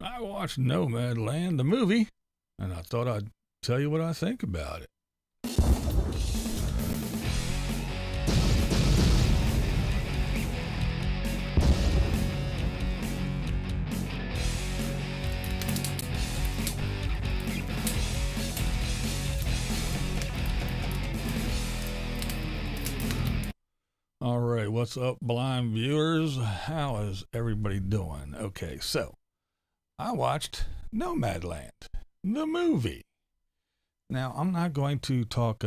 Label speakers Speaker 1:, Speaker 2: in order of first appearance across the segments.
Speaker 1: I watched Nomadland, the movie, and I thought I'd tell you what I think about it. All right, what's up, blind viewers? How is everybody doing? Okay, so I watched Nomadland, the movie. Now, I'm not going to talk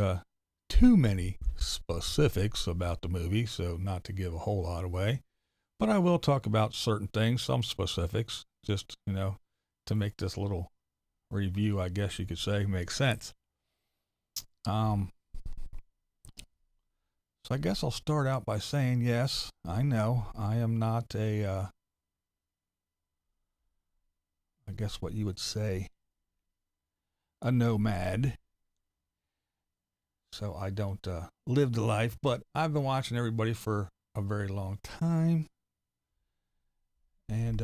Speaker 1: too many specifics about the movie, so not to give a whole lot away, but I will talk about certain things, some specifics, just, to make this little review, I guess you could say, make sense. So I guess I'll start out by saying, yes, I know I am not I guess what you would say, a nomad. So I don't live the life, but I've been watching everybody for a very long time. And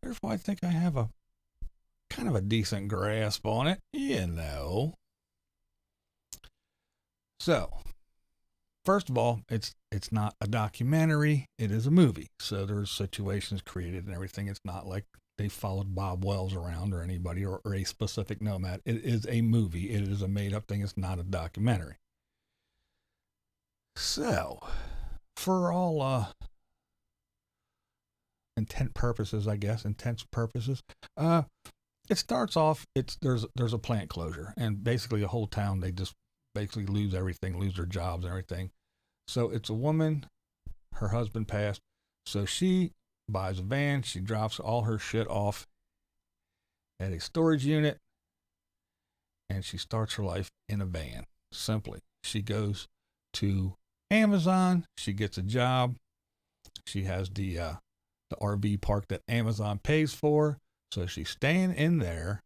Speaker 1: therefore I think I have a kind of a decent grasp on it, So, first of all, it's not a documentary. It is a movie. So there's situations created and everything. It's not like they followed Bob Wells around or anybody or a specific nomad. It is a movie. It is a made-up thing. It's not a documentary. So, for all intents purposes, it starts off. There's a plant closure, and basically the whole town, they just basically lose everything, lose their jobs and everything. So it's a woman, her husband passed, so she buys a van, she drops all her shit off at a storage unit, and she starts her life in a van, simply. She goes to Amazon, she gets a job, she has the RV park that Amazon pays for, so she's staying in there,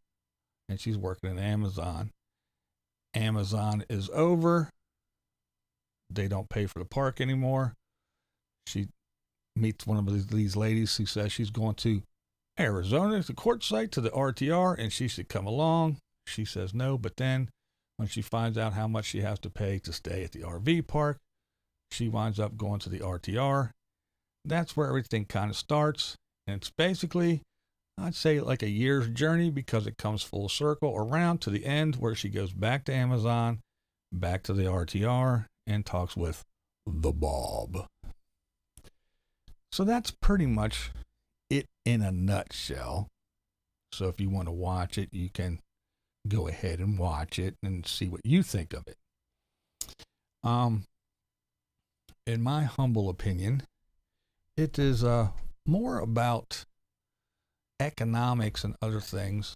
Speaker 1: and she's working in Amazon. Amazon is over. They don't pay for the park anymore. She meets one of these ladies who says she's going to Arizona, the court site, to the RTR, and she should come along. She says no, but then when she finds out how much she has to pay to stay at the RV park, she winds up going to the RTR. That's where everything kind of starts. And it's basically, I'd say, like a year's journey, because it comes full circle around to the end where she goes back to Amazon, back to the RTR, and talks with the Bob. So that's pretty much it in a nutshell. So if you want to watch it, you can go ahead and watch it and see what you think of it. In my humble opinion, it is more about economics and other things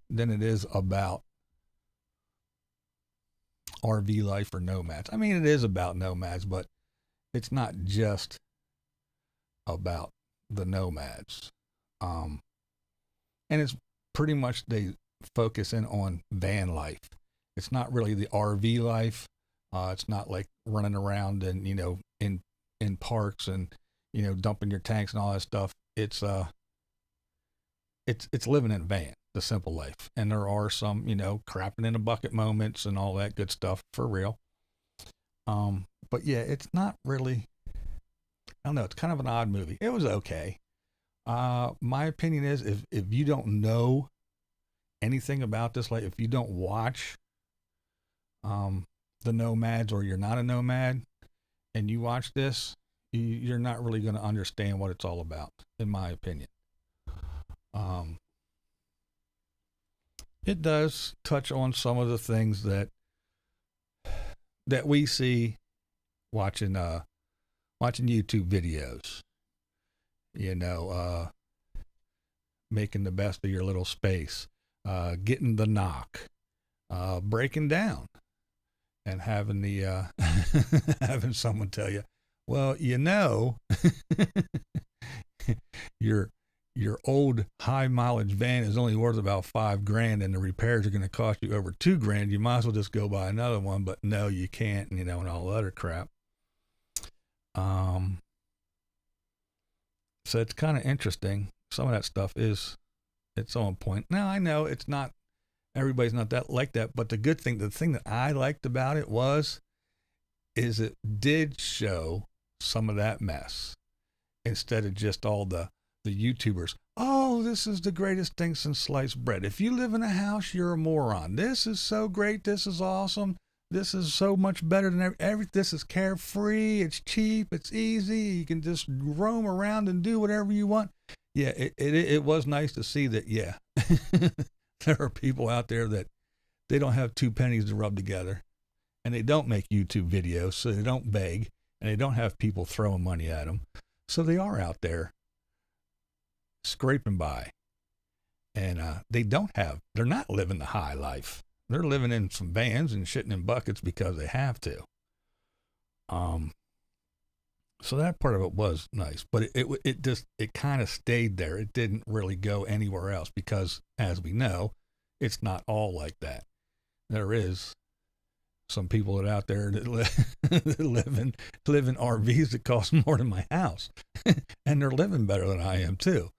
Speaker 1: than it is about RV life or nomads. I mean, it is about nomads, but it's not just about the nomads. And it's pretty much, they focus in on van life. It's not really the RV life. It's not like running around and, in parks and, dumping your tanks and all that stuff. It's living in a van, the simple life. And there are some, crapping in a bucket moments and all that good stuff, for real. But yeah, it's not really, I don't know, it's kind of an odd movie. It was okay. My opinion is, if you don't know anything about this, like if you don't watch the Nomads, or you're not a nomad and you watch this, you're not really going to understand what it's all about, in my opinion. It does touch on some of the things that we see watching YouTube videos. Making the best of your little space, getting the knock, breaking down, and having the having someone tell you, well, your old high mileage van is only worth about $5,000, and the repairs are going to cost you over $2,000. You might as well just go buy another one, but no, you can't, and all the other crap. So it's kind of interesting. some of that stuff it's on point. Now I know it's not, everybody's not that like that, but the thing that I liked about it is it did show some of that mess instead of just all the YouTubers. Oh, this is the greatest thing since sliced bread. If you live in a house, you're a moron. This is so great. This is awesome. This is so much better than this is carefree. It's cheap. It's easy. You can just roam around and do whatever you want. Yeah, it was nice to see that, yeah, there are people out there that they don't have two pennies to rub together, and they don't make YouTube videos, so they don't beg, and they don't have people throwing money at them. So they are out there scraping by, and they're not living the high life. They're living in some vans and shitting in buckets because they have to. So that part of it was nice, but it kind of stayed there. It didn't really go anywhere else because, as we know, it's not all like that. There is some people that out there that live in RVs that cost more than my house, and they're living better than I am too.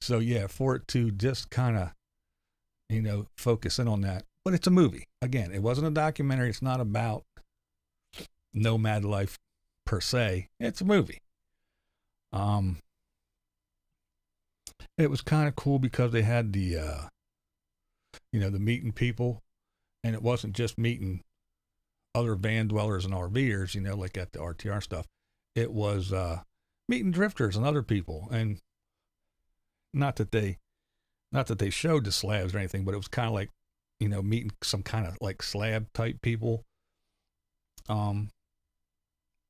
Speaker 1: So yeah, for it to just kind of, focus in on that. But it's a movie. Again, it wasn't a documentary. It's not about nomad life per se. It's a movie. It was kind of cool because they had the meeting people, and it wasn't just meeting other van dwellers and RVers, like at the RTR stuff. It was meeting drifters and other people, and not that they showed the slabs or anything, but it was kind of like, meeting some kind of like slab type people.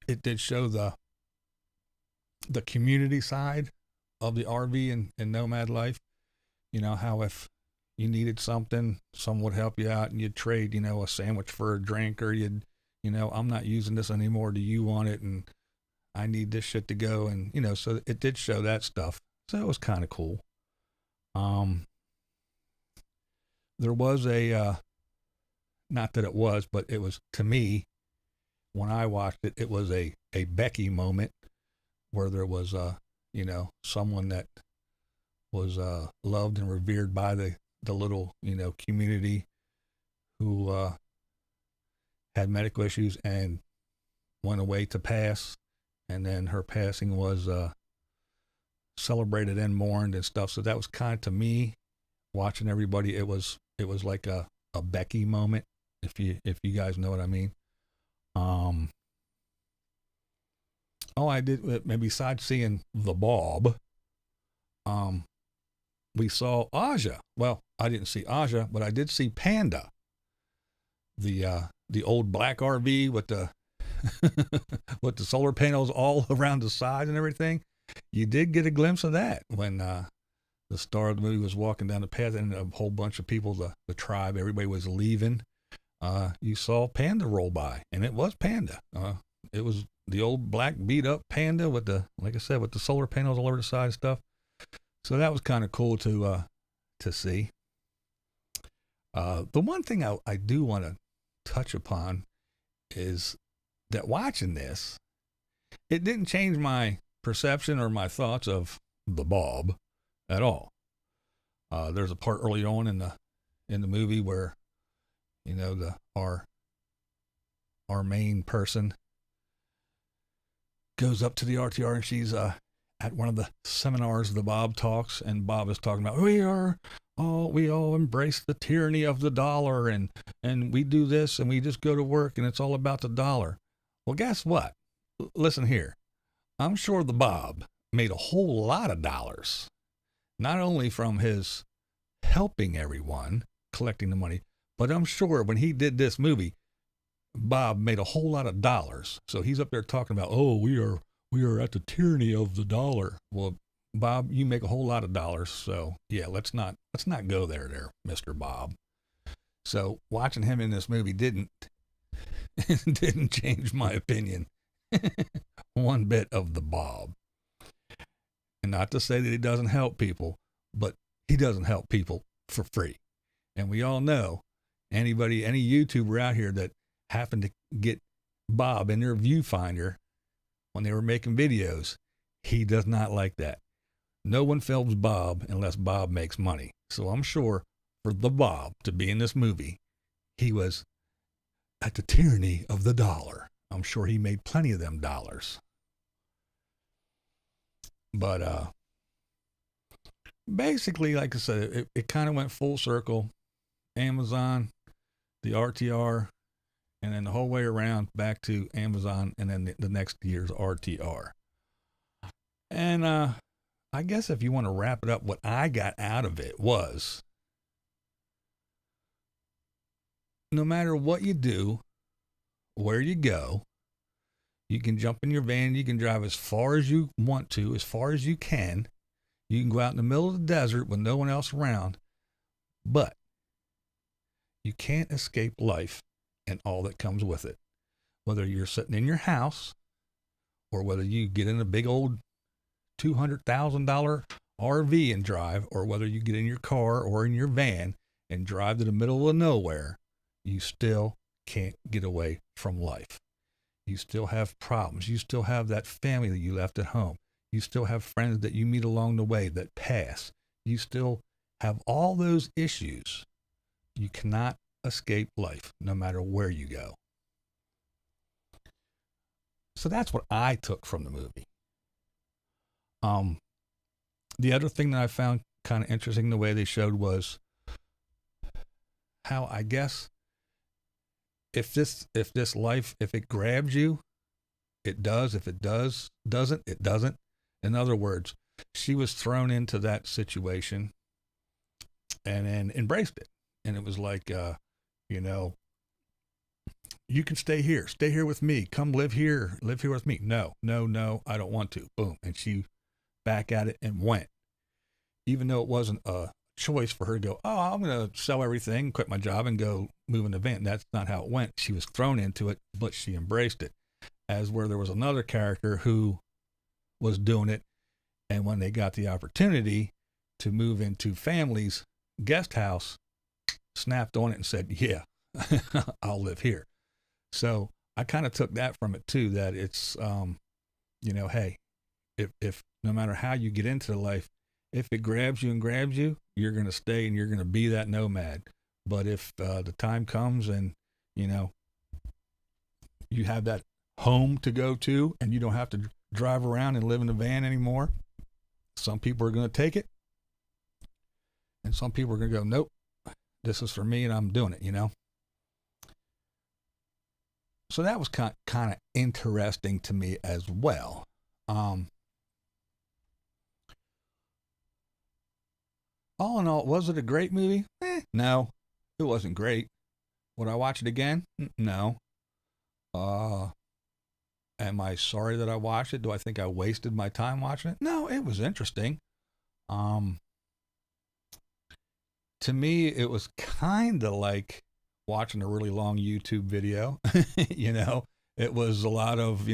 Speaker 1: It did show the community side of the RV and nomad life. How if you needed something, someone would help you out, and you'd trade, a sandwich for a drink, or you'd, I'm not using this anymore. Do you want it? And I need this shit to go. And, so it did show that stuff. So it was kind of cool. There was not that it was, but it was, to me, when I watched it, it was a Becky moment where there was, someone that was loved and revered by the little, community who had medical issues and went away to pass. And then her passing was celebrated and mourned and stuff. So that was kind of, to me, watching everybody, it was like a Becky moment, if you guys know what I mean. I did, maybe besides seeing the Bob, we saw Aja. Well, I didn't see Aja, but I did see Panda, the old black RV with the with the solar panels all around the side and everything. You did get a glimpse of that when the star of the movie was walking down the path, and a whole bunch of people, the tribe, everybody was leaving. You saw Panda roll by, and it was Panda. It was the old black beat up Panda with like I said, with the solar panels all over the side and stuff. So that was kind of cool to see. The one thing I do want to touch upon is that watching this, it didn't change my perception or my thoughts of the Bob at all. There's a part early on in the movie where, our main person goes up to the RTR, and she's at one of the seminars, the Bob talks, and Bob is talking about, we all embrace the tyranny of the dollar, and we do this, and we just go to work, and it's all about the dollar. Well, guess what? Listen here. I'm sure the Bob made a whole lot of dollars, not only from his helping everyone, collecting the money, but I'm sure when he did this movie, Bob made a whole lot of dollars. So he's up there talking about, we are at the tyranny of the dollar. Well, Bob, you make a whole lot of dollars. So yeah, let's not go there, Mr. Bob. So watching him in this movie didn't change my opinion one bit of the Bob. And not to say that he doesn't help people, but he doesn't help people for free. And we all know any YouTuber out here that happened to get Bob in their viewfinder when they were making videos, he does not like that. No one films Bob unless Bob makes money. So I'm sure for the Bob to be in this movie, he was at the tyranny of the dollar. I'm sure he made plenty of them dollars. But basically, like I said, it kind of went full circle. Amazon, the RTR, and then the whole way around back to Amazon, and then the next year's RTR. And I guess if you want to wrap it up, what I got out of it was, no matter what you do, where you go, you can jump in your van, you can drive as far as you want to, as far as you can. You can go out in the middle of the desert with no one else around, but you can't escape life and all that comes with it. Whether you're sitting in your house or whether you get in a big old $200,000 RV and drive, or whether you get in your car or in your van and drive to the middle of nowhere, you still can't get away from life. You still have problems. You still have that family that you left at home. You still have friends that you meet along the way that pass. You still have all those issues. You cannot escape life no matter where you go. So that's what I took from the movie. The other thing that I found kind of interesting the way they showed was how, I guess, if this life, if it grabs you, it does. If it doesn't, it doesn't. In other words, she was thrown into that situation and then embraced it. And it was like, you can stay here with me. Come live here with me. No, I don't want to. Boom. And she back at it and went. Even though it wasn't a choice for her to go, oh, I'm going to sell everything, quit my job, and go move in the van. That's not how it went. She was thrown into it, but she embraced it. As where there was another character who was doing it, and when they got the opportunity to move into family's guest house, snapped on it and said, yeah, I'll live here. So I kind of took that from it too, that it's, hey, if no matter how you get into life, if it grabs you, you're going to stay and you're going to be that nomad. But if the time comes and, you have that home to go to and you don't have to drive around and live in a van anymore, some people are going to take it. And some people are going to go, nope, this is for me and I'm doing it, So that was kind of interesting to me as well. All in all, was it a great movie? No, it wasn't great. Would I watch it again? No. Am I sorry that I watched it? Do I think I wasted my time watching it? No, it was interesting. To me, it was kind of like watching a really long YouTube video. It was a lot of,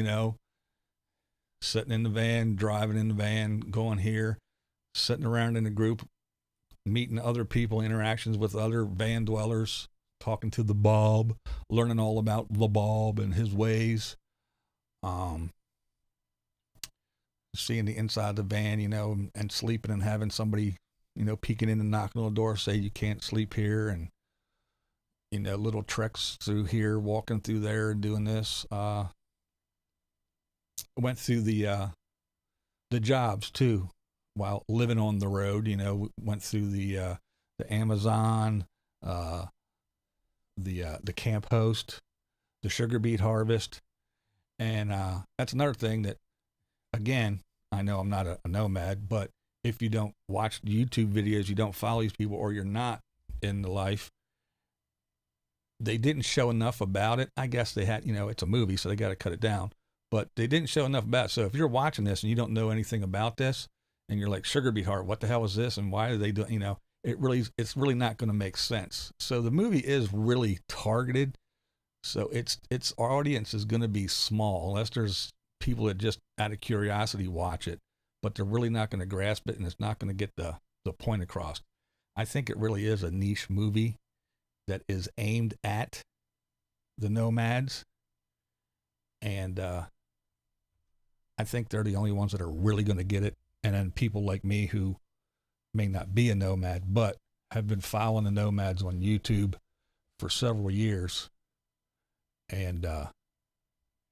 Speaker 1: sitting in the van, driving in the van, going here, sitting around in a group, meeting other people, interactions with other van dwellers, talking to the Bob, learning all about the Bob and his ways. Seeing the inside of the van, and sleeping and having somebody, peeking in and knocking on the door, say you can't sleep here, and, little treks through here, walking through there and doing this. Went through the jobs too while living on the road, went through the Amazon, the camp host, the sugar beet harvest. And that's another thing that, again, I know I'm not a nomad, but if you don't watch YouTube videos, you don't follow these people, or you're not in the life, they didn't show enough about it. I guess they had, it's a movie, so they got to cut it down. But they didn't show enough about it. So if you're watching this and you don't know anything about this, and you're like, sugar beet harvest, what the hell is this? And why do they do it? It's really not going to make sense. So the movie is really targeted. So its audience is going to be small, unless there's people that just out of curiosity watch it, but they're really not going to grasp it, and it's not going to get the point across. I think it really is a niche movie that is aimed at the nomads, and I think they're the only ones that are really going to get it, and then people like me who may not be a nomad, but have been following the nomads on YouTube for several years. And,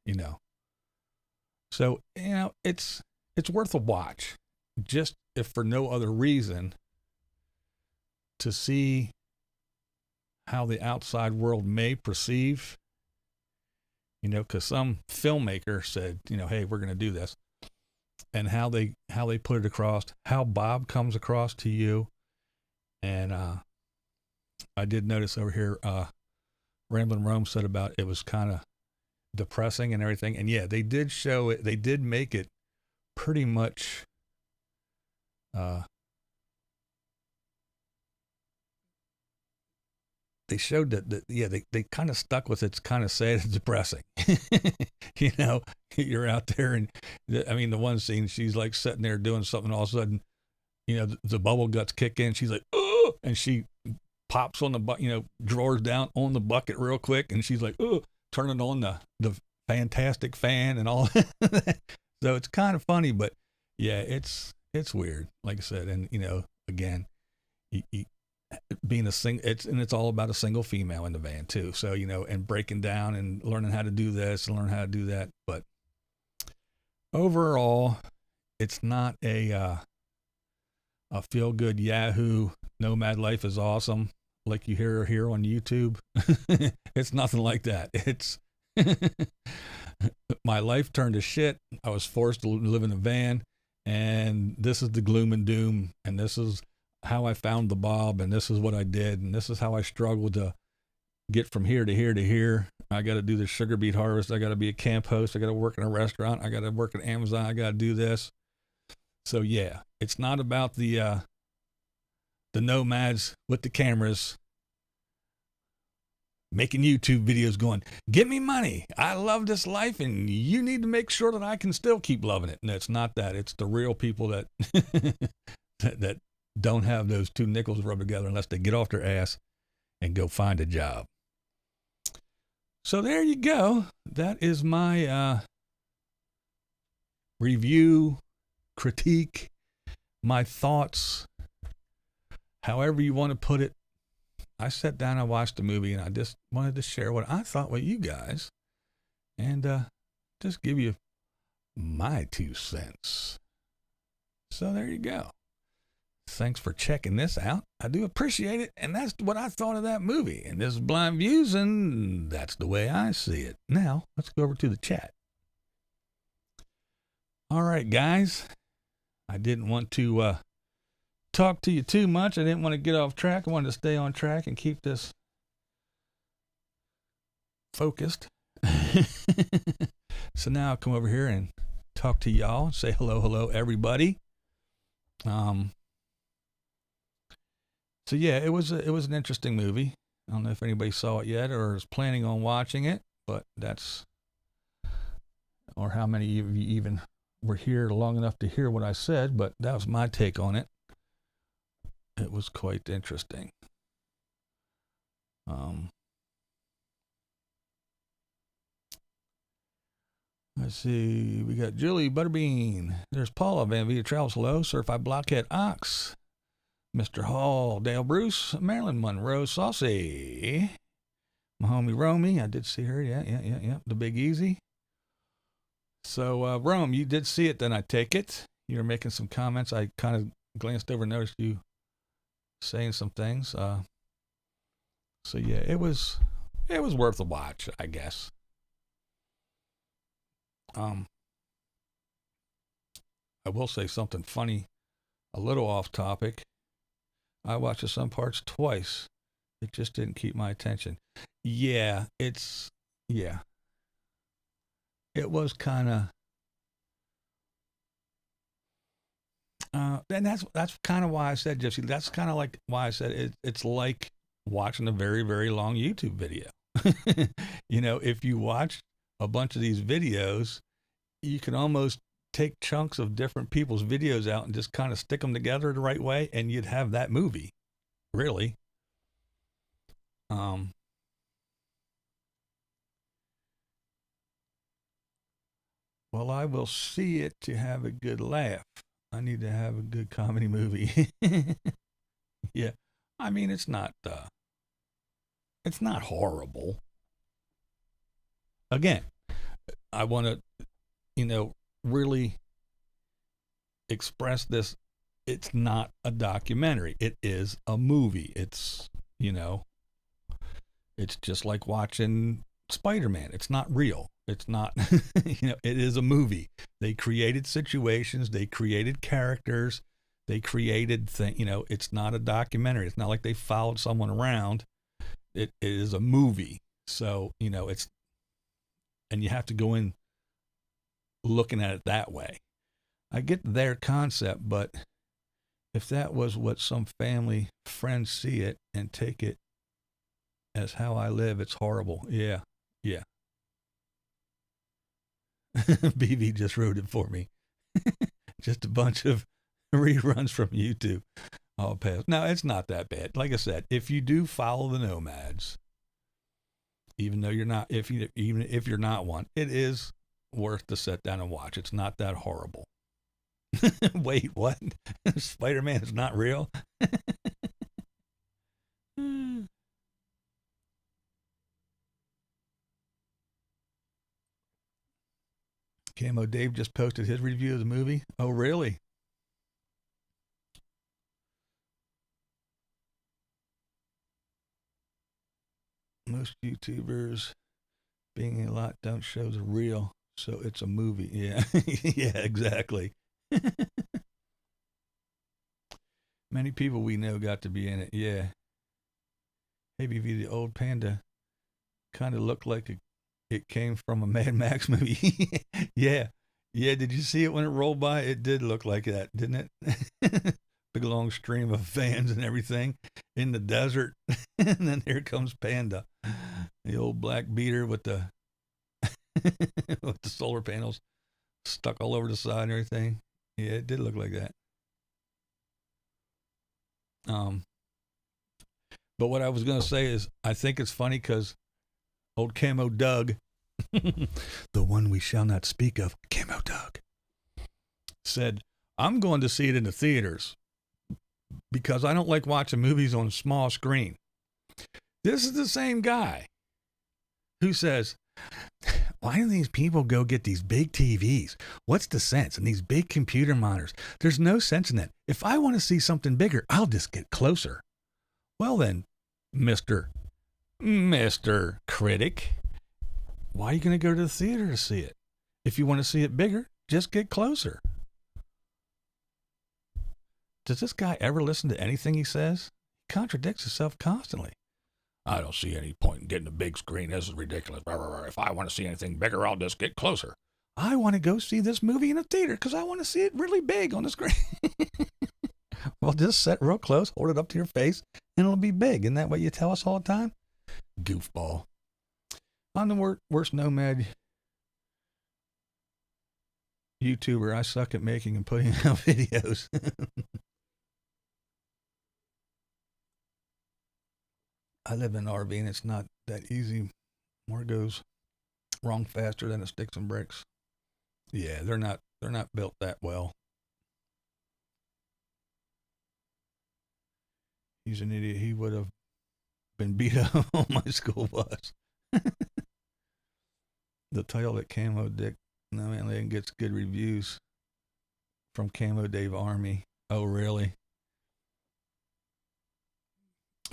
Speaker 1: you know, so, it's worth a watch, just if for no other reason, to see how the outside world may perceive, because some filmmaker said, hey, we're going to do this, and how they put it across, how Bob comes across to you. And I did notice over here, Ramblin' Rome said about it was kind of depressing and everything. And yeah, they did show it. They did make it pretty much they showed that yeah, they kind of stuck with it's kind of sad and depressing. You're out there, and the one scene, she's like sitting there doing something, all of a sudden, the bubble guts kick in, she's like, oh, and she pops on the drawers down on the bucket real quick, and she's like, oh, turning on the fantastic fan and all that. So it's kind of funny, but yeah, it's weird, like I said. And again, being it's all about a single female in the van too, so and breaking down and learning how to do this and learn how to do that. But overall, it's not a feel good Yahoo nomad life is awesome like you hear here on YouTube. It's nothing like that. It's my life turned to shit. I was forced to live in a van, and this is the gloom and doom, and this is how I found the Bob, and this is what I did, and this is how I struggled to get from here to here to here. I got to do the sugar beet harvest. I got to be a camp host. I got to work in a restaurant. I got to work at Amazon. I got to do this. So yeah, it's not about the nomads with the cameras making YouTube videos going, get me money. I love this life, and you need to make sure that I can still keep loving it. And it's not that. It's the real people that that don't have those two nickels rubbed together unless they get off their ass and go find a job. So there you go. That is my review, critique, my thoughts, however you want to put it. I sat down, I watched the movie, and I just wanted to share what I thought with you guys, and just give you my 2 cents. So there you go. Thanks for checking this out. I do appreciate it, and that's what I thought of that movie. And this is Blind Views, and that's the way I see it. Now, let's go over to the chat. All right, guys. I didn't want to talk to you too much. I didn't want to get off track. I wanted to stay on track and keep this focused. So now I'll come over here and talk to y'all. Say hello, everybody. So yeah, it was an interesting movie. I don't know if anybody saw it yet or is planning on watching it, but or how many of you even were here long enough to hear what I said, but that was my take on it. It was quite interesting. Let's see. We got Julie Butterbean. There's Paula Van Vita Travels. Hello. Certified Blockhead Ox. Mr. Hall. Dale Bruce. Marilyn Monroe. Saucy. My homie Romy. I did see her. Yeah. The Big Easy. So, Rome, you did see it then, I take it. You were making some comments. I kind of glanced over and noticed you saying some things. So yeah, it was worth a watch, I guess. I will say something funny, a little off topic. I watched some parts twice. It just didn't keep my attention. Yeah, it was kind of, and that's kind of why I said, Gypsy, that's kind of like why I said it's like watching a very, very long YouTube video. If you watch a bunch of these videos, you can almost take chunks of different people's videos out and just kind of stick them together the right way, and you'd have that movie, really. Well, I will see it to have a good laugh. I need to have a good comedy movie. Yeah. I mean, it's not horrible. Again, I want to, really express this. It's not a documentary. It is a movie. It's just like watching Spider-Man. It's not real. It's not, it is a movie. They created situations, they created characters, they created things, it's not a documentary. It's not like they followed someone around. It is a movie. So, and you have to go in looking at it that way. I get their concept, but if that was what some family friends see it and take it as how I live, it's horrible. Yeah. BB just wrote it for me. Just a bunch of reruns from YouTube. I'll pass. No, it's not that bad. Like I said, if you do follow the Nomads, even though you're not, even if you're not one, it is worth to sit down and watch. It's not that horrible. Wait, what? Spider-Man is not real? Camo Dave just posted his review of the movie. Oh, really? Most YouTubers being a lot don't show the real, so it's a movie. Yeah, yeah, exactly. Many people we know got to be in it. Yeah. Hey, BV, the old panda kind of looked like it came from a Mad Max movie. Yeah. Did you see it when it rolled by? It did look like that, didn't it? Big long stream of fans and everything in the desert. And then here comes Panda, the old black beater with the with the solar panels stuck all over the side and everything. Yeah, it did look like that. But what I was going to say is I think it's funny because old Camo Doug, the one we shall not speak of, Camo Doug, said, I'm going to see it in the theaters because I don't like watching movies on a small screen. This is the same guy who says, why do these people go get these big TVs? What's the sense? And these big computer monitors. There's no sense in that. If I want to see something bigger, I'll just get closer. Well then, Mr. Critic, why are you going to go to the theater to see it? If you want to see it bigger, just get closer. Does this guy ever listen to anything he says? He contradicts himself constantly. I don't see any point in getting a big screen. This is ridiculous. If I want to see anything bigger, I'll just get closer. I want to go see this movie in a theater because I want to see it really big on the screen. Well, just sit real close, hold it up to your face, and it'll be big. Isn't that what you tell us all the time? Goofball. I'm the worst nomad YouTuber. I suck at making and putting out videos. I live in an RV and it's not that easy. More goes wrong faster than a sticks and bricks. Yeah, they're not built that well. He's an idiot. He would have been beat up on my school bus. The title that Camo Dick Nomadland gets good reviews from Camo Dave Army. Oh, really?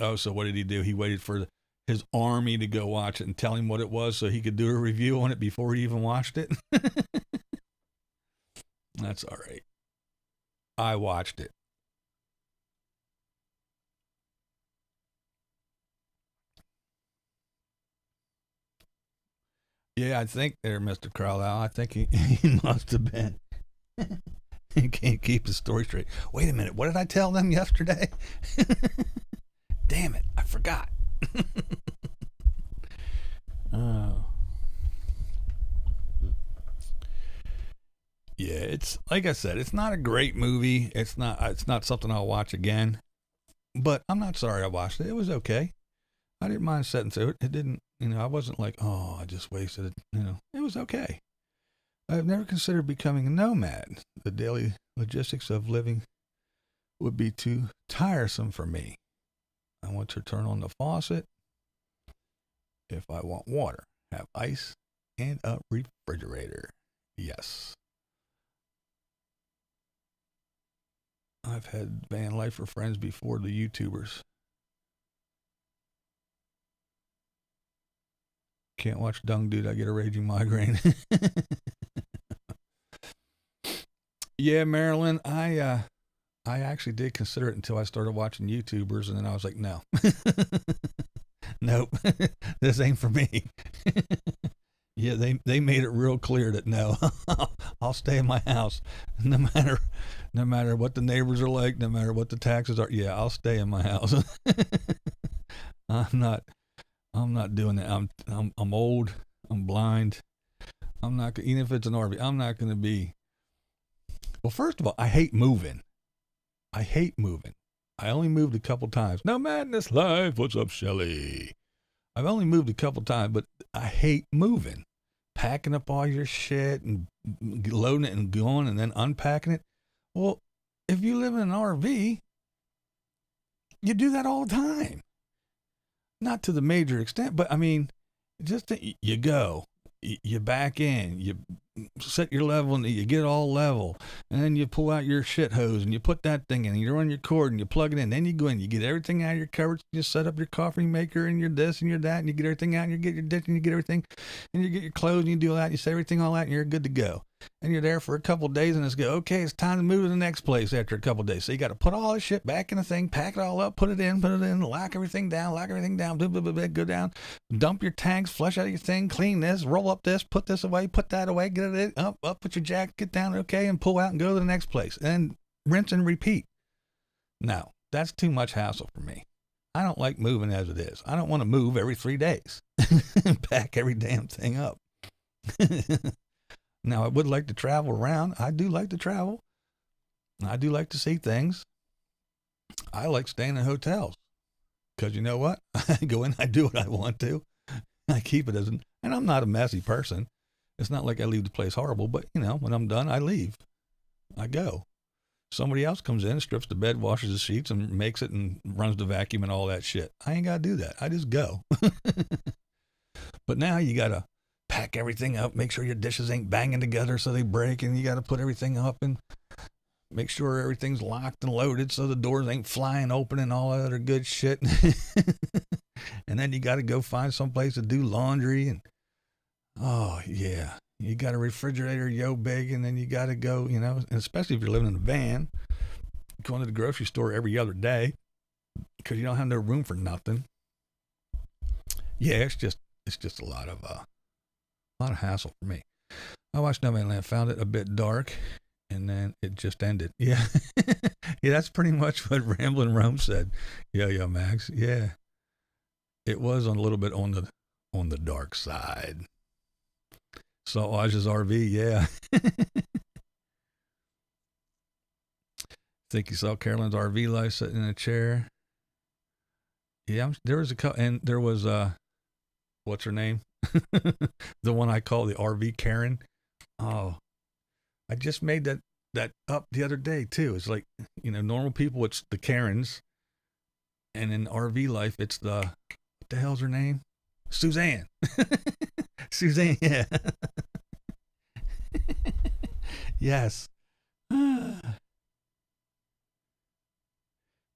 Speaker 1: Oh, so what did he do? He waited for his army to go watch it and tell him what it was so he could do a review on it before he even watched it? That's all right. I watched it. Yeah, I think there, Mr. Carlisle. I think he must have been. He can't keep his story straight. Wait a minute. What did I tell them yesterday? Damn it. I forgot. Oh. Yeah, it's like I said, it's not a great movie. It's not something I'll watch again. But I'm not sorry I watched it. It was okay. I didn't mind sitting through it. It didn't, I wasn't like, oh, I just wasted it. It was okay. I've never considered becoming a nomad. The daily logistics of living would be too tiresome for me. I want to turn on the faucet if I want water, have ice, and a refrigerator. Yes. I've had van life for friends before the YouTubers. Can't watch Dung Dude, I get a raging migraine. Yeah, Marilyn, I actually did consider it until I started watching YouTubers, and then I was like, no. Nope. This ain't for me. Yeah, they made it real clear that no, I'll stay in my house no matter what the neighbors are like, no matter what the taxes are. Yeah, I'll stay in my house. I'm not doing that. I'm old. I'm blind. I'm not, even if it's an RV, I'm not going to be. Well, first of all, I hate moving. I only moved a couple times. No Madness Live. What's up, Shelly? I've only moved a couple times, but I hate moving. Packing up all your shit and loading it and going and then unpacking it. Well, if you live in an RV, you do that all the time. Not to the major extent, but I mean, just you go, you back in, you set your level and you get all level, and then you pull out your shit hose and you put that thing in and you run your cord and you plug it in. Then you go in, you get everything out of your cupboards, you set up your coffee maker and your this and your that, and you get everything out and you get your dish and you get everything, and you get your clothes and you do all that, and you set everything all out and you're good to go. And you're there for a couple of days and it's go, okay, it's time to move to the next place after a couple of days. So you got to put all this shit back in the thing, pack it all up, put it in, lock everything down, blah, blah, blah, go down, dump your tanks, flush out your thing, clean this, roll up this, put this away, put that away, get it up, put your jacket, get down, okay, and pull out and go to the next place. And rinse and repeat. No, that's too much hassle for me. I don't like moving as it is. I don't want to move every 3 days and pack every damn thing up. Now, I would like to travel around. I do like to travel. I do like to see things. I like staying in hotels because you know what? I go in, I do what I want to. I keep it and I'm not a messy person. It's not like I leave the place horrible, but you know, when I'm done, I leave. I go. Somebody else comes in, strips the bed, washes the sheets, and makes it and runs the vacuum and all that shit. I ain't got to do that. I just go. But now you got to pack everything up, make sure your dishes ain't banging together so they break, and you got to put everything up and make sure everything's locked and loaded so the doors ain't flying open and all that other good shit. And then you got to go find someplace to do laundry. And oh, yeah, you got a refrigerator yo big, and then you got to go, you know, and especially if you're living in a van, going to the grocery store every other day because you don't have no room for nothing. Yeah, it's just a lot of hassle for me. I watched Nomadland, found it a bit dark, and then it just ended. Yeah. Yeah, that's pretty much what Ramblin' Rome said. Yeah, Max. Yeah. It was a little bit on the dark side. Saw Aj's RV, yeah. Think you saw Carolyn's RV life sitting in a chair. Yeah, there was there was what's her name? The one I call the RV Karen. Oh, I just made that up the other day too. It's like, you know, normal people, it's the Karens, and in RV life, it's what the hell's her name? Suzanne. Suzanne, yeah. Yes. Blue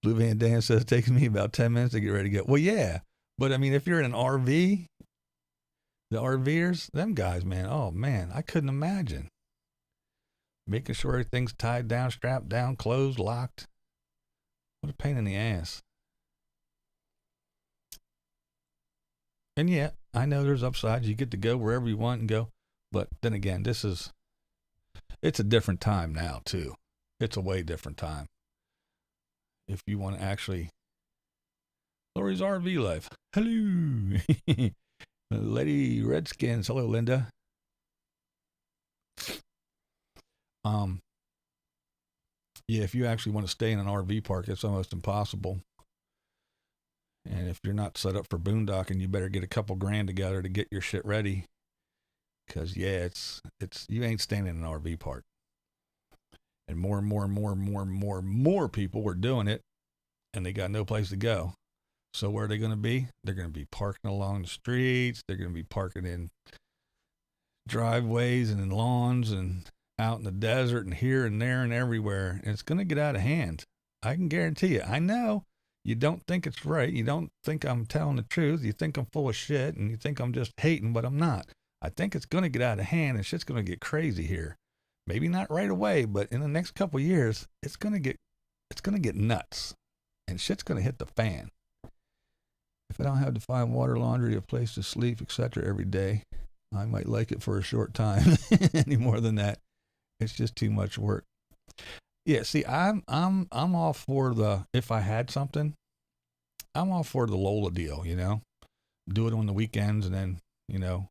Speaker 1: Van Dam says it takes me about 10 minutes to get ready to go. Well, yeah, but I mean, if you're in an RV, the RVers, them guys, man, oh man, I couldn't imagine. Making sure everything's tied down, strapped down, closed, locked. What a pain in the ass. And yeah, I know there's upsides. You get to go wherever you want and go. But then again, it's a different time now too. It's a way different time. If you want to actually, Lori's RV life. Hello. Lady Redskins. Hello, Linda. Yeah, if you actually want to stay in an RV park, it's almost impossible. And if you're not set up for boondocking, you better get a couple grand together to get your shit ready. because you ain't staying in an RV park. And more people were doing it, and they got no place to go. So where are they going to be? They're going to be parking along the streets. They're going to be parking in driveways and in lawns and out in the desert and here and there and everywhere. And it's going to get out of hand. I can guarantee you. I know you don't think it's right. You don't think I'm telling the truth. You think I'm full of shit, and you think I'm just hating, but I'm not. I think it's going to get out of hand, and shit's going to get crazy here. Maybe not right away, but in the next couple of years, it's going to get nuts, and shit's going to hit the fan. If I don't have to find water, laundry, a place to sleep, etc. every day, I might like it for a short time. Any more than that, it's just too much work. Yeah, see, I'm all for if I had something, I'm all for the Lola deal, you know. Do it on the weekends and then, you know,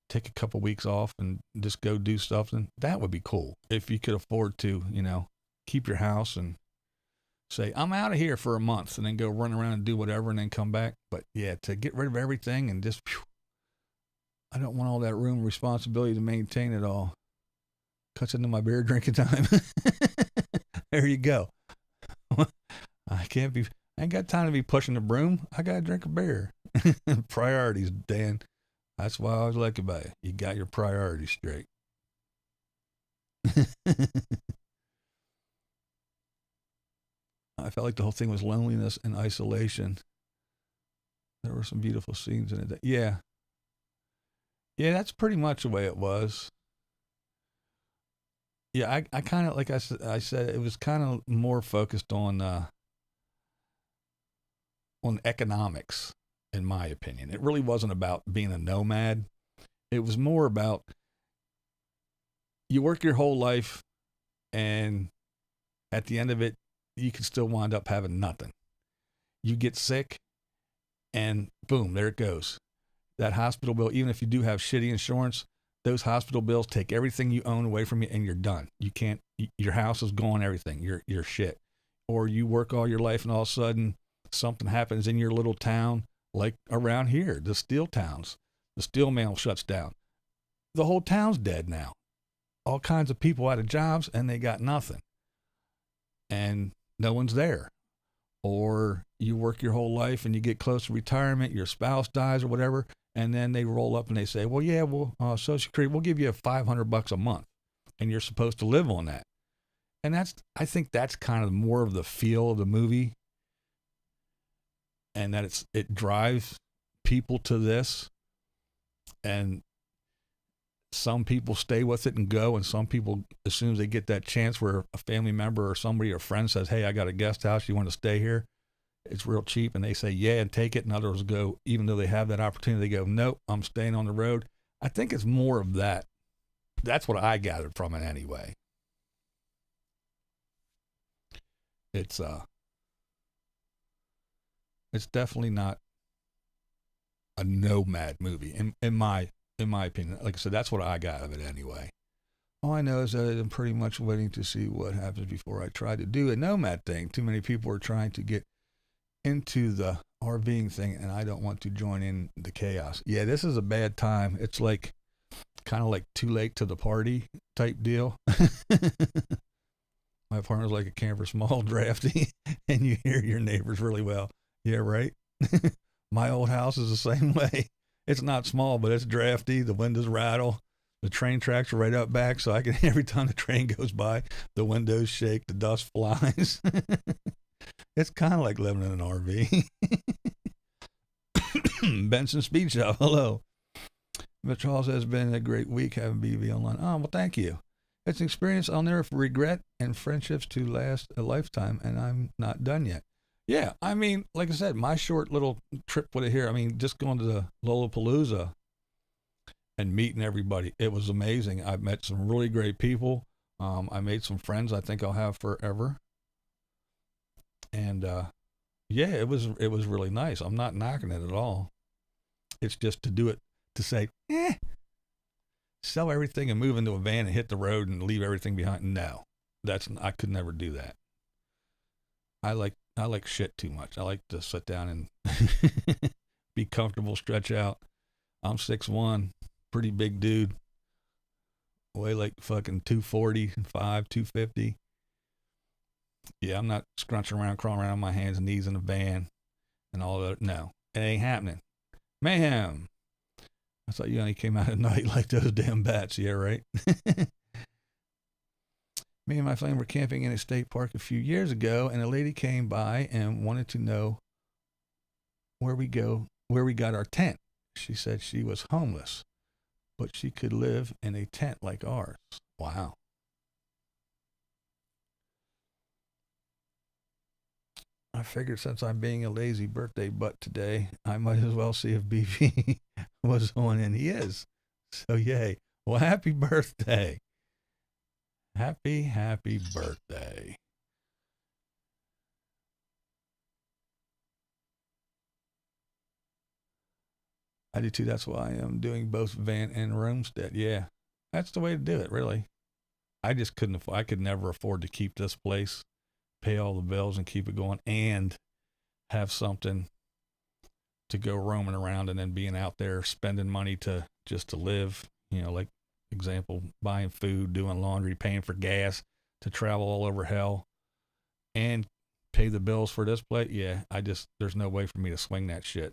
Speaker 1: take a couple weeks off and just go do stuff. And that would be cool if you could afford to, you know, keep your house and say, I'm out of here for a month and then go run around and do whatever and then come back. But yeah, to get rid of everything and just, I don't want all that room and responsibility to maintain it all. Cuts into my beer drinking time. There you go. I ain't got time to be pushing the broom. I got to drink a beer. Priorities, Dan. That's why I always like about it. You got your priorities straight. I felt like the whole thing was loneliness and isolation. There were some beautiful scenes in it. Yeah, that's pretty much the way it was. Yeah, I kind of, like I said, it was kind of more focused on economics, in my opinion. It really wasn't about being a nomad. It was more about you work your whole life, and at the end of it, you can still wind up having nothing. You get sick, and boom, there it goes. That hospital bill, even if you do have shitty insurance, those hospital bills take everything you own away from you, and you're done. You can't, your house is gone, everything, you're shit. Or you work all your life, and all of a sudden something happens in your little town, like around here, the steel towns. The steel mill shuts down. The whole town's dead now. All kinds of people out of jobs, and they got nothing. And no one's there. Or you work your whole life and you get close to retirement, your spouse dies or whatever, and then they roll up and they say, well, yeah, Social Security, we'll give you $500 a month, and you're supposed to live on that. And I think that's kind of more of the feel of the movie, and that it drives people to this, and some people stay with it and go, and some people, as soon as they get that chance where a family member or somebody or friend says, hey, I got a guest house, you want to stay here? It's real cheap, and they say, yeah, and take it, and others go, even though they have that opportunity, they go, nope, I'm staying on the road. I think it's more of that. That's what I gathered from it anyway. It's definitely not a nomad movie, in my opinion. Like I said, that's what I got of it anyway. All I know is that I'm pretty much waiting to see what happens before I try to do a nomad thing. Too many people are trying to get into the RVing thing, and I don't want to join in the chaos. Yeah, this is a bad time. It's like kind of like too late to the party type deal. My apartment's like a camper, small, drafty, and you hear your neighbors really well. Yeah, right? My old house is the same way. It's not small, but it's drafty. The windows rattle. The train tracks are right up back, so I can, every time the train goes by, the windows shake, the dust flies. It's kind of like living in an RV. Benson Speed Shop, hello. But Charles has been a great week having BV online. Oh, well, thank you. It's an experience I'll never regret, and friendships to last a lifetime, and I'm not done yet. Yeah, I mean, like I said, my short little trip with it here, I mean, just going to the Lollapalooza and meeting everybody, it was amazing. I've met some really great people. I made some friends I think I'll have forever. And yeah, it was really nice. I'm not knocking it at all. It's just to do it, to say, sell everything and move into a van and hit the road and leave everything behind. No, I could never do that. I like shit too much. I like to sit down and be comfortable, stretch out. I'm 6'1", pretty big dude. weigh like fucking 245, 250. Yeah, I'm not scrunching around, crawling around on my hands and knees in a van and all that. No, it ain't happening. Mayhem. I thought you only came out at night like those damn bats. Yeah, right? Me and my family were camping in a state park a few years ago, and a lady came by and wanted to know where we got our tent. She said she was homeless, but she could live in a tent like ours. Wow. I figured since I'm being a lazy birthday butt today, I might as well see if BV was on, and he is. So yay. Well, happy birthday. Happy birthday. I do too. That's why I'm doing both van and roomstead. Yeah, that's the way to do it, really. I just couldn't afford, I could never afford to keep this place, pay all the bills and keep it going, and have something to go roaming around and then being out there spending money to just to live, you know, like example, buying food, doing laundry, paying for gas to travel all over hell and pay the bills for this place. Yeah, there's no way for me to swing that shit.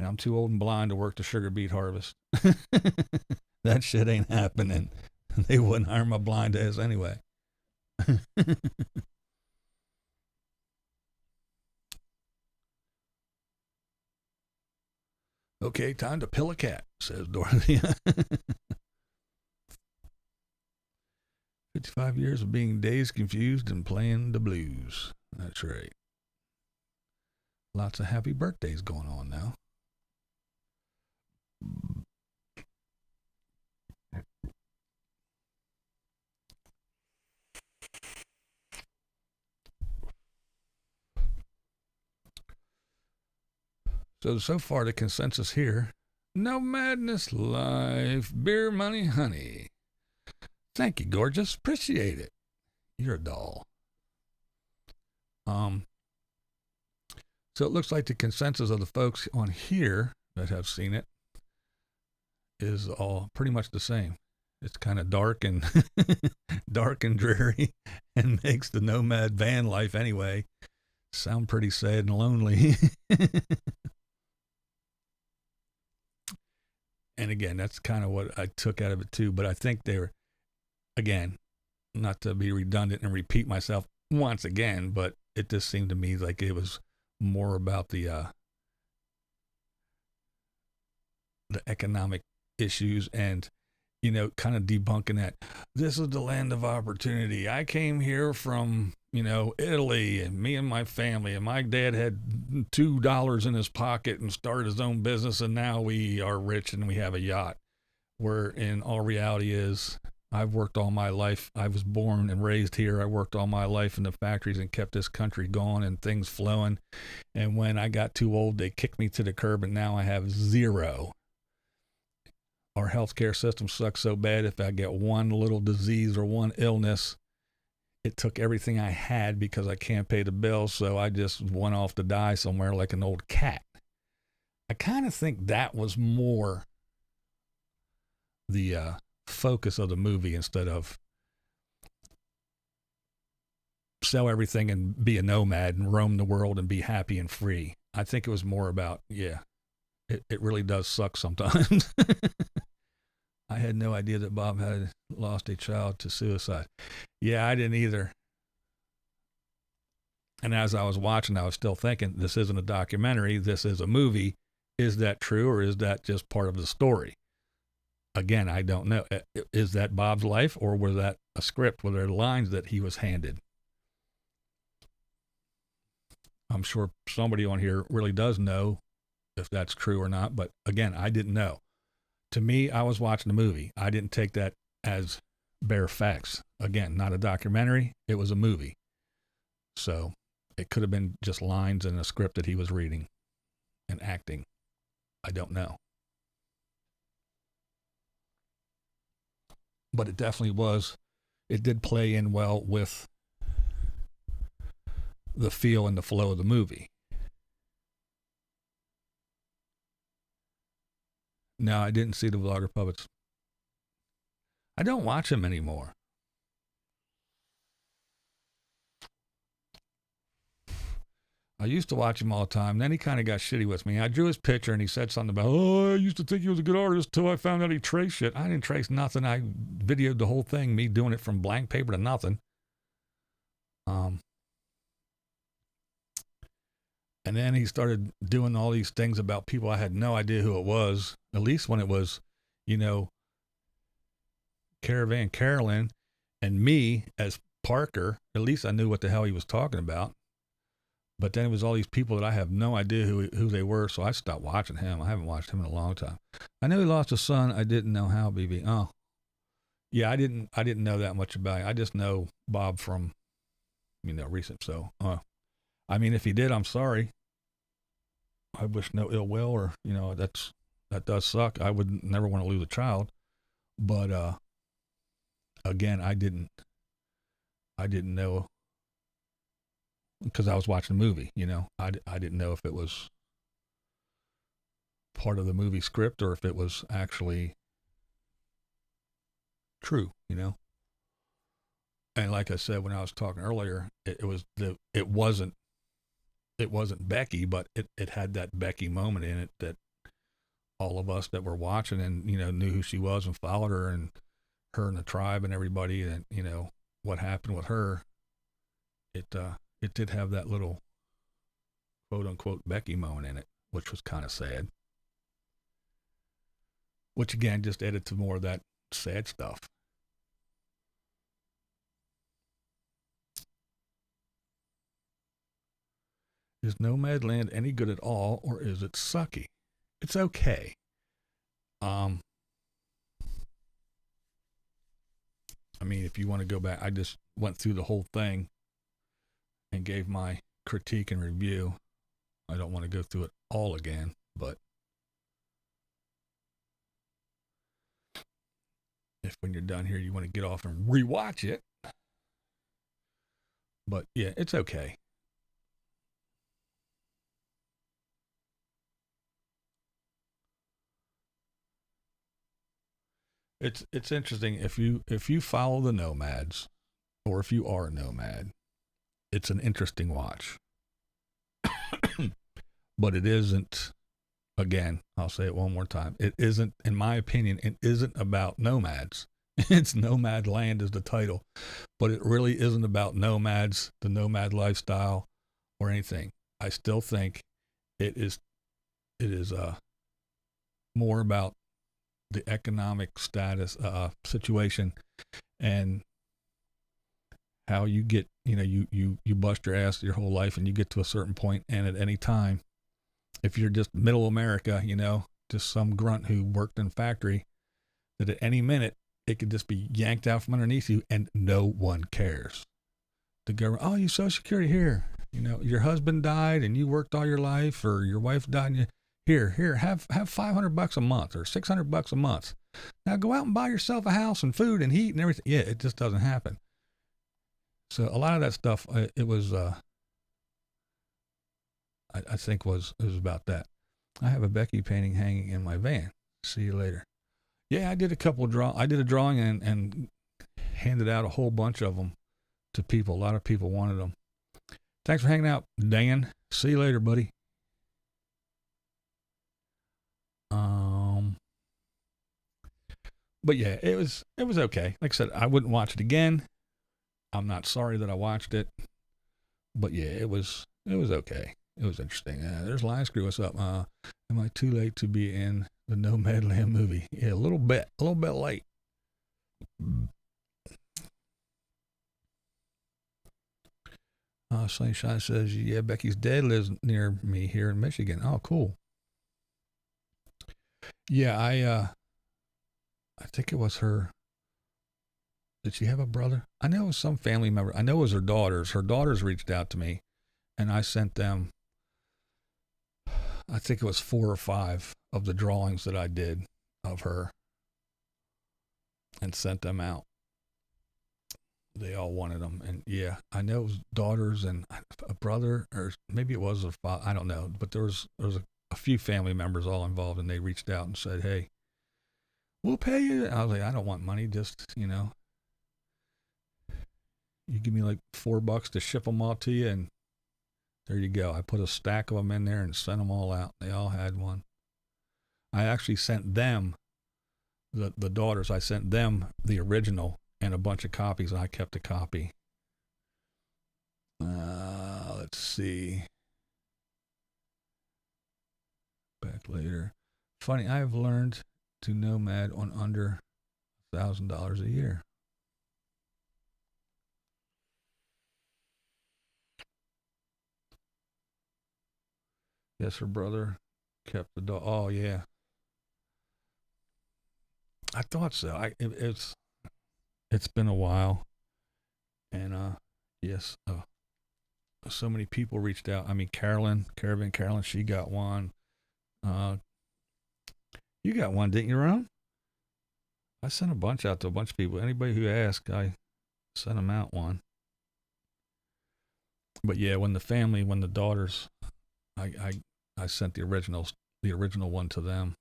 Speaker 1: And I'm too old and blind to work the sugar beet harvest. That shit ain't happening. They wouldn't hire my blind ass anyway. Okay, time to pill a cat, says Dorothy. 55 years of being dazed, confused, and playing the blues. That's right. Lots of happy birthdays going on now. So far the consensus here, no madness life, beer money honey. Thank you, gorgeous. Appreciate it. You're a doll. So it looks like the consensus of the folks on here that have seen it is all pretty much the same. It's kind of dark and dark and dreary and makes the nomad van life anyway sound pretty sad and lonely. And again, that's kind of what I took out of it too. But I think they were, again, not to be redundant and repeat myself once again, but it just seemed to me like it was more about the economic issues and, you know, kind of debunking that this is the land of opportunity. I came here from, you know, Italy, and me and my family, and my dad had $2 in his pocket and started his own business, and now we are rich and we have a yacht. Where in all reality is, I've worked all my life. I was born and raised here. I worked all my life in the factories and kept this country going and things flowing. And when I got too old, they kicked me to the curb, and now I have zero. Our healthcare system sucks so bad. If I get one little disease or one illness, it took everything I had because I can't pay the bills. So I just went off to die somewhere like an old cat. I kind of think that was more the focus of the movie instead of sell everything and be a nomad and roam the world and be happy and free. I think it was more about, yeah, it really does suck sometimes. I had no idea that Bob had lost a child to suicide. Yeah, I didn't either. And as I was watching, I was still thinking, this isn't a documentary. This is a movie. Is that true, or is that just part of the story? Again, I don't know. Is that Bob's life, or was that a script? Were there lines that he was handed? I'm sure somebody on here really does know if that's true or not. But again, I didn't know. To me, I was watching a movie. I didn't take that as bare facts. Again, not a documentary. It was a movie. So it could have been just lines in a script that he was reading and acting. I don't know. But it definitely was. It did play in well with the feel and the flow of the movie. No, I didn't see the Vlogger Puppets. I don't watch him anymore. I used to watch him all the time. Then he kind of got shitty with me. I drew his picture and he said something about, oh, I used to think he was a good artist till I found out he traced shit. I didn't trace nothing. I videoed the whole thing, me doing it from blank paper to nothing. And then he started doing all these things about people I had no idea who it was. At least when it was, you know, Caravan Carolyn and me as Parker, at least I knew what the hell he was talking about. But then it was all these people that I have no idea who they were, so I stopped watching him. I haven't watched him in a long time. I know he lost a son. I didn't know how, BB. Oh, yeah, I didn't know that much about it. I just know Bob from, recent. So, I mean, if he did, I'm sorry. I wish no ill will, or that does suck. I would never want to lose a child, but again, I didn't know. Because I was watching the movie, I didn't know if it was part of the movie script or if it was actually true, And like I said when I was talking earlier, it wasn't Becky, but it had that Becky moment in it that all of us that were watching and knew who she was and followed her and the tribe and everybody, and what happened with her. It did have that little quote unquote Becky moment in it, which was kind of sad. Which again just added to more of that sad stuff. Is Nomadland any good at all, or is it sucky? It's okay. I mean, if you want to go back, I just went through the whole thing and gave my critique and review. I don't want to go through it all again, but if when you're done here you want to get off and rewatch it. But yeah, it's okay. It's interesting if you follow the nomads, or if you are a nomad, it's an interesting watch. But it isn't, again, I'll say it one more time. It isn't, in my opinion, it isn't about nomads. It's Nomadland is the title, but it really isn't about nomads, the nomad lifestyle, or anything. I still think it is more about the economic status situation and how you get, you bust your ass your whole life and you get to a certain point, and at any time, if you're just middle America, just some grunt who worked in a factory, that at any minute it could just be yanked out from underneath you and no one cares. The government, oh, you Social Security here, your husband died and you worked all your life, or your wife died and you, here, have $500 a month or $600 a month. Now go out and buy yourself a house and food and heat and everything. Yeah, it just doesn't happen. So a lot of that stuff, it was, I think it was about that. I have a Becky painting hanging in my van. See you later. Yeah, I did a drawing and handed out a whole bunch of them to people. A lot of people wanted them. Thanks for hanging out, Dan. See you later, buddy. But yeah, it was okay. Like I said, I wouldn't watch it again. I'm not sorry that I watched it, but yeah, it was okay. It was interesting. There's Line Screw. What's up? Am I too late to be in the Nomadland movie? Yeah, a little bit late. Sunshine says, yeah, Becky's dad lives near me here in Michigan. Oh, cool. Yeah, I think it was her. Did she have a brother? I know it was some family member. I know it was her daughters. Her daughters reached out to me, and I sent them, I think it was 4 or 5 of the drawings that I did of her and sent them out. They all wanted them. And yeah, I know it was daughters and a brother, or maybe it was a father. I don't know. But there was a few family members all involved, and they reached out and said, hey, we'll pay you. I was like, I don't want money. Just, you give me like $4 to ship them all to you, and there you go. I put a stack of them in there and sent them all out. They all had one. I actually sent them, the daughters, I sent them the original and a bunch of copies, and I kept a copy. Let's see. Back later. Funny, I've learned to nomad on under $1,000 a year. Yes, her brother kept the dog. Oh yeah, I thought so. It's been a while, and yes, so many people reached out. I mean, Caravan Carolyn, she got one. Uh, you got one, didn't you, Ron? I sent a bunch out to a bunch of people. Anybody who asked, I sent them out one. But yeah, when the daughters, I sent the original one to them.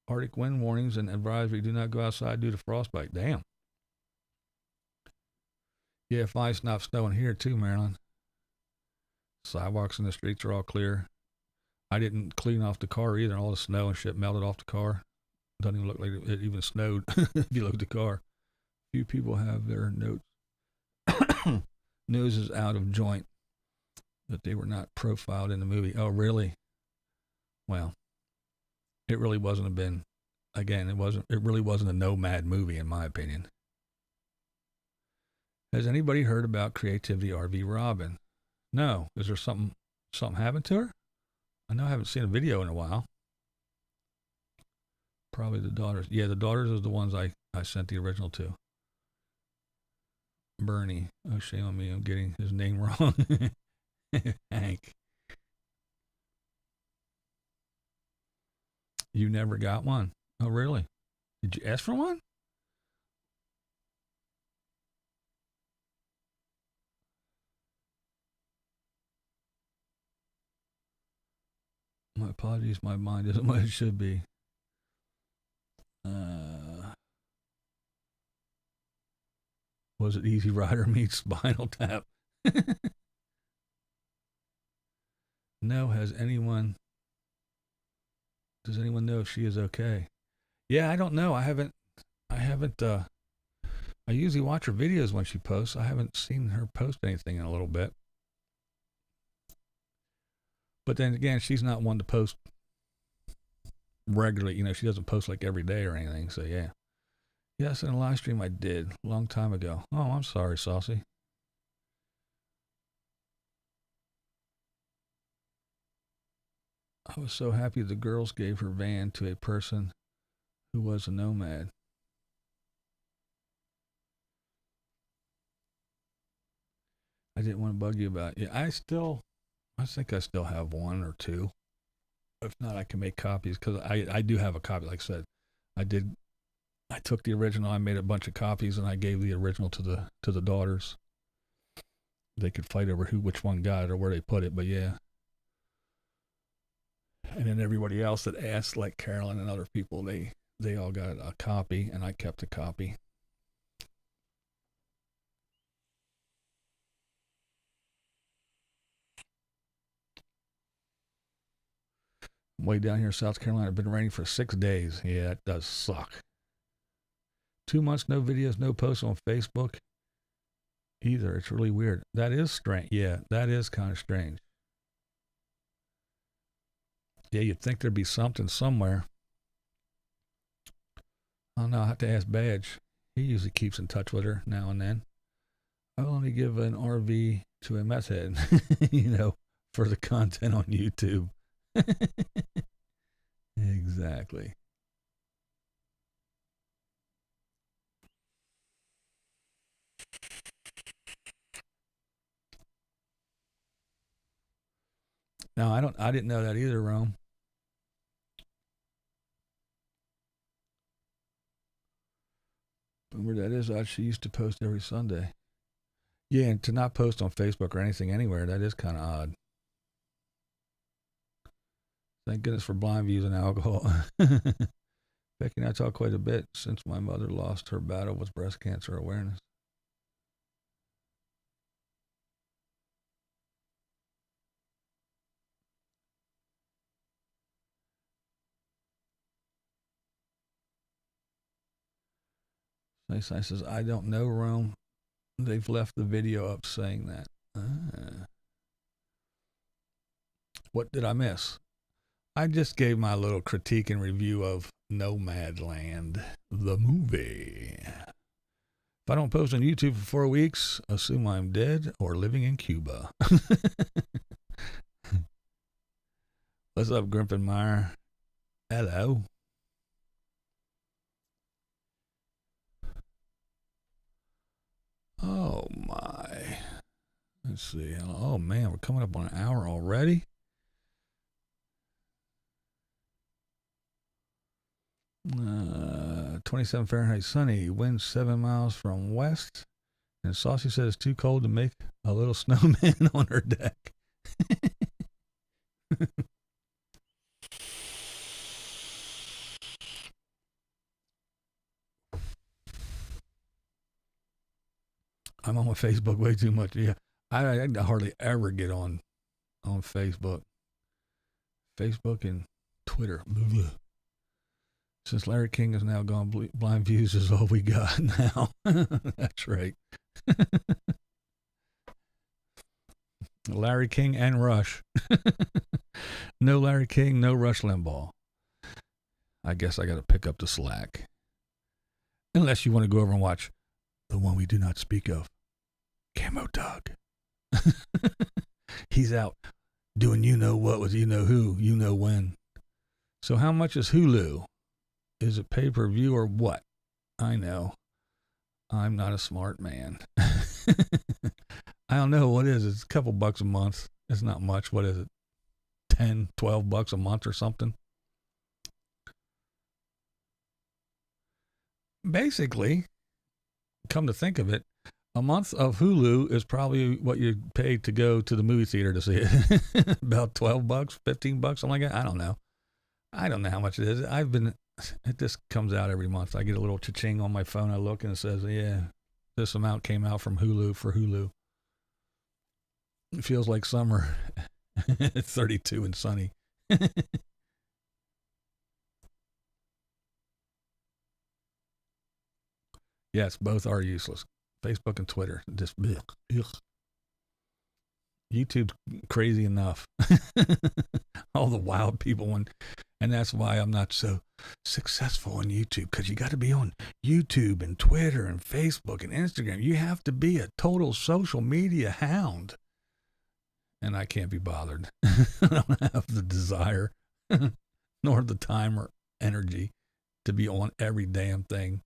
Speaker 1: Arctic wind warnings and advisory: do not go outside due to frostbite. Damn. Yeah, if ice not snowing here too, Maryland. Sidewalks in the streets are all clear. I didn't clean off the car either. All the snow and shit melted off the car. Doesn't even look like it even snowed if you look at the car. Few people have their noses out of joint that they were not profiled in the movie. Oh, really? Well, it really wasn't a been. Again, it really wasn't a Nomad movie, in my opinion. Has anybody heard about Creativity RV Robin? No. Is there something happened to her? I know I haven't seen a video in a while. Probably the daughters. Yeah, the daughters are the ones I sent the original to. Bernie. Oh, shame on me. I'm getting his name wrong. Hank. You never got one. Oh, really? Did you ask for one? My apologies. My mind isn't what it should be. Was it Easy Rider meets Spinal Tap? No. Does anyone know if she is okay? Yeah, I don't know. I haven't. I usually watch her videos when she posts. I haven't seen her post anything in a little bit. But then again, she's not one to post regularly. She doesn't post like every day or anything. So yeah. Yes, in a live stream I did a long time ago. Oh, I'm sorry, Saucy. I was so happy the girls gave her van to a person who was a nomad. I didn't want to bug you about it. Yeah, I think I still have one or two. If not, I can make copies because I do have a copy. Like I said, I took the original, I made a bunch of copies, and I gave the original to the daughters. They could fight over which one got it or where they put it, but yeah. And then everybody else that asked, like Carolyn and other people, they all got a copy, and I kept a copy. Way down here, South Carolina, I've been raining for 6 days. Yeah, it does suck. 2 months, no videos, no posts on Facebook either. It's really weird. That is strange. Yeah, that is kind of strange. Yeah, you'd think there'd be something somewhere. I don't know. I have to ask Badge. He usually keeps in touch with her now and then. I'll only give an RV to a meth head, for the content on YouTube. Exactly. No, I didn't know that either, Rome. But where that is, she used to post every Sunday. Yeah, and to not post on Facebook or anything anywhere, that is kind of odd. Thank goodness for BlindViews and alcohol. Becky and I talk quite a bit since my mother lost her battle with breast cancer awareness. Nice says, I don't know, Rome. They've left the video up saying that. What did I miss? I just gave my little critique and review of Nomadland, the movie. If I don't post on YouTube for 4 weeks, assume I'm dead or living in Cuba. What's up, Grimpenmeyer? Hello. Oh, my. Let's see. Oh, man, we're coming up on an hour already. 27 Fahrenheit sunny, wind 7 miles from west. And Saucy says it's too cold to make a little snowman on her deck. I'm on my Facebook way too much. Yeah, I hardly ever get on Facebook. Facebook and Twitter. Since Larry King is now gone, BlindViews is all we got now. That's right. Larry King and Rush. No Larry King, no Rush Limbaugh. I guess I got to pick up the slack. Unless you want to go over and watch the one we do not speak of, Camo Doug. He's out doing you know what with you know who, you know when. So how much is Hulu? Is it pay-per-view or what? I know. I'm not a smart man. I don't know what is it. It's a couple bucks a month. It's not much. What is it? 10, 12 bucks a month or something? Basically, come to think of it, a month of Hulu is probably what you pay to go to the movie theater to see it. About 12 bucks, 15 bucks, something like that. I don't know. I don't know how much it is. It just comes out every month. I get a little cha-ching on my phone. I look and it says, yeah, this amount came out from Hulu for Hulu. It feels like summer. It's 32 and sunny. Yes, both are useless. Facebook and Twitter. Just ugh. YouTube's crazy enough. All the wild people, and that's why I'm not so successful on YouTube, because you got to be on YouTube and Twitter and Facebook and Instagram. You have to be a total social media hound. And I can't be bothered. I don't have the desire nor the time or energy to be on every damn thing.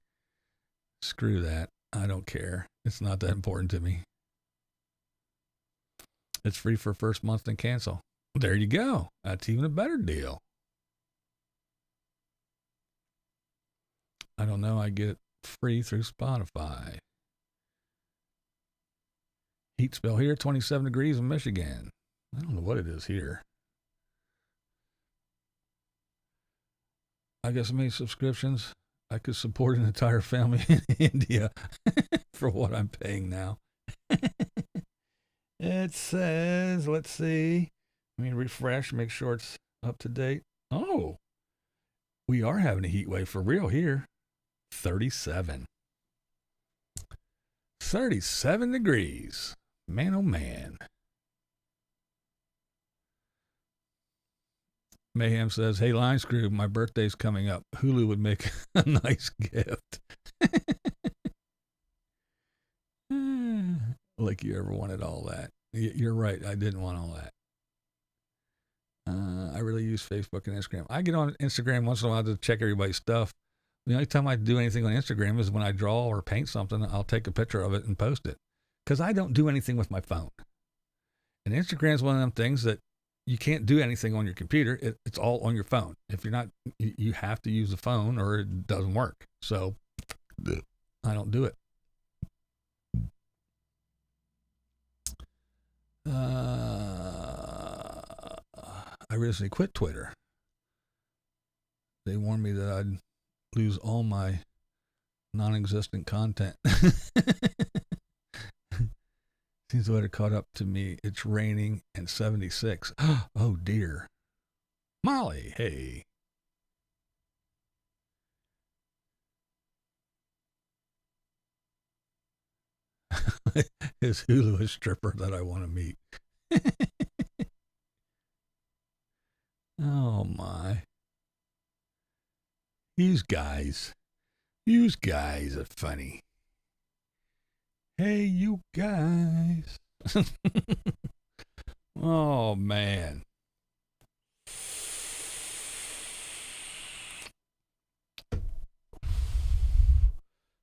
Speaker 1: Screw that. I don't care. It's not that important to me. It's free for first month and cancel. There you go. That's even a better deal. I don't know. I get it free through Spotify. Heat spell here, 27 degrees in Michigan. I don't know what it is here. I got so many subscriptions, I could support an entire family in India for what I'm paying now. It says, let's see. Let me refresh, make sure it's up to date. Oh, we are having a heat wave for real here. 37. 37 degrees. Man, oh man. Mayhem says, hey, Line Screw, my birthday's coming up. Hulu would make a nice gift. Like you ever wanted all that. You're right. I didn't want all that. I really use Facebook and Instagram. I get on Instagram once in a while to check everybody's stuff. The only time I do anything on Instagram is when I draw or paint something. I'll take a picture of it and post it, because I don't do anything with my phone. And Instagram is one of them things that you can't do anything on your computer. It's all on your phone. If you're not, you have to use the phone or it doesn't work. So I don't do it. I recently quit Twitter. They warned me that I'd lose all my non-existent content. Seems the weather caught up to me. It's raining and 76. Oh dear. Molly, hey. Is Hulu a stripper that I want to meet? Oh my. You guys are funny. Hey, you guys. Oh man.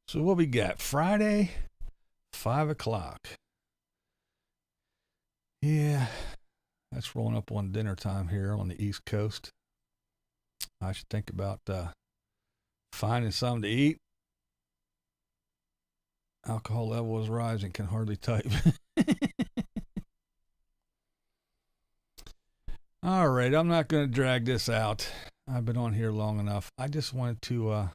Speaker 1: So what we got? Friday, 5:00. Yeah, that's rolling up on dinner time here on the East Coast. I should think about finding something to eat. Alcohol level is rising. Can hardly type. All right, I'm not going to drag this out. I've been on here long enough. I just wanted to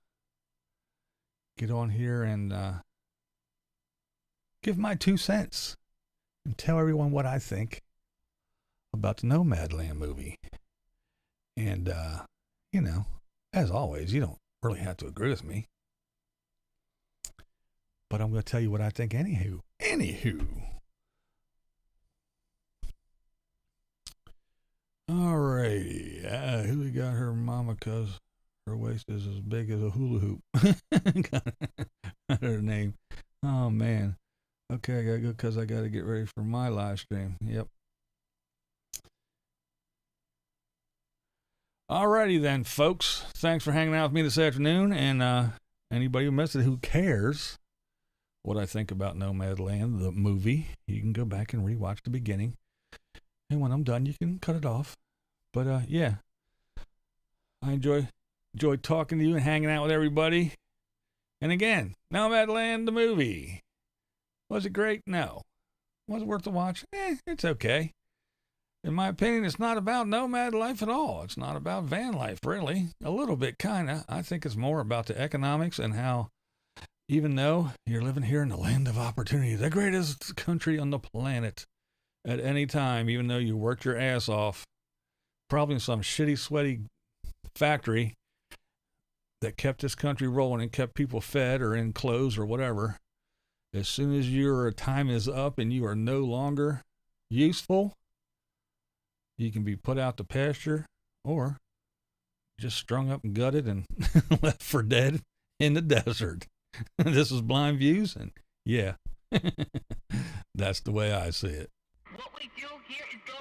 Speaker 1: get on here and give my 2 cents and tell everyone what I think about the Nomadland movie. And, you know, as always, you don't really have to agree with me. But I'm going to tell you what I think anywho. Alrighty. Who we got her mama, cause her waist is as big as a hula hoop. Got her name. Oh, man. Okay, I got to go because I got to get ready for my live stream. Yep. Alrighty then, folks. Thanks for hanging out with me this afternoon. And anybody who missed it, who cares what I think about Nomadland, the movie, you can go back and rewatch the beginning. And when I'm done, you can cut it off. But yeah, I enjoy talking to you and hanging out with everybody. And again, Nomadland, the movie. Was it great? No. Was it worth the watch? It's okay. In my opinion, it's not about nomad life at all. It's not about van life, really. A little bit, kind of. I think it's more about the economics and how, even though you're living here in the land of opportunity, the greatest country on the planet, at any time, even though you worked your ass off, probably in some shitty, sweaty factory that kept this country rolling and kept people fed or in clothes or whatever, as soon as your time is up and you are no longer useful, you can be put out to pasture or just strung up and gutted and left for dead in the desert. This is BlindViews, and yeah, that's the way I see it.
Speaker 2: What we do here is go